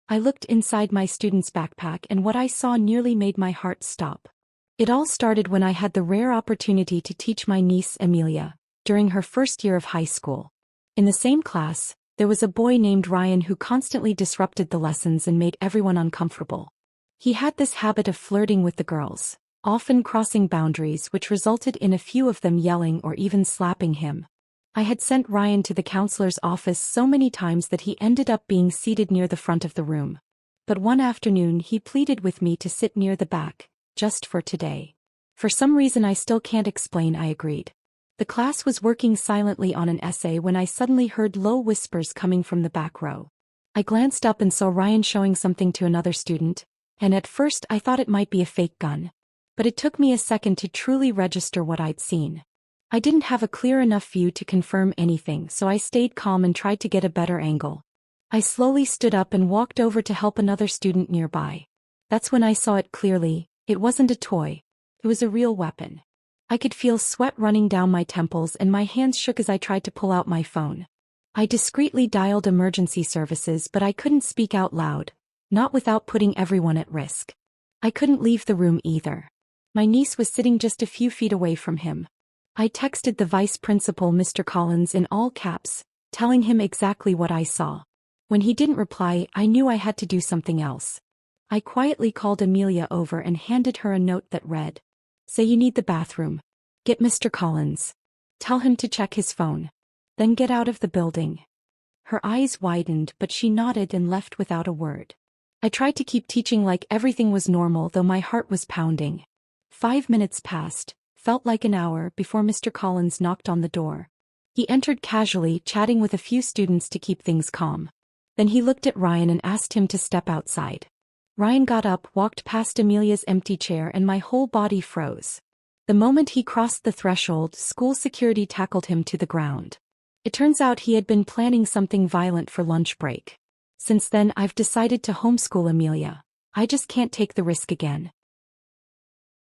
I looked inside my student's backpack and what I saw nearly made my heart stop. It all started when I had the rare opportunity to teach my niece Amelia, during her first year of high school. In the same class, there was a boy named Ryan who constantly disrupted the lessons and made everyone uncomfortable. He had this habit of flirting with the girls, often crossing boundaries which resulted in a few of them yelling or even slapping him. I had sent Ryan to the counselor's office so many times that he ended up being seated near the front of the room. But one afternoon he pleaded with me to sit near the back, just for today. For some reason I still can't explain, I agreed. The class was working silently on an essay when I suddenly heard low whispers coming from the back row. I glanced up and saw Ryan showing something to another student, and at first I thought it might be a fake gun. But it took me a second to truly register what I'd seen. I didn't have a clear enough view to confirm anything, so I stayed calm and tried to get a better angle. I slowly stood up and walked over to help another student nearby. That's when I saw it clearly. It wasn't a toy. It was a real weapon. I could feel sweat running down my temples and my hands shook as I tried to pull out my phone. I discreetly dialed emergency services, but I couldn't speak out loud, not without putting everyone at risk. I couldn't leave the room either. My niece was sitting just a few feet away from him. I texted the vice principal, Mr. Collins, in all caps, telling him exactly what I saw. When he didn't reply, I knew I had to do something else. I quietly called Amelia over and handed her a note that read, "Say you need the bathroom. Get Mr. Collins. Tell him to check his phone. Then get out of the building." Her eyes widened, but she nodded and left without a word. I tried to keep teaching like everything was normal, though my heart was pounding. 5 minutes passed, felt like an hour, before Mr. Collins knocked on the door. He entered casually, chatting with a few students to keep things calm. Then he looked at Ryan and asked him to step outside. Ryan got up, walked past Amelia's empty chair, and my whole body froze. The moment he crossed the threshold, school security tackled him to the ground. It turns out he had been planning something violent for lunch break. Since then I've decided to homeschool Amelia. I just can't take the risk again.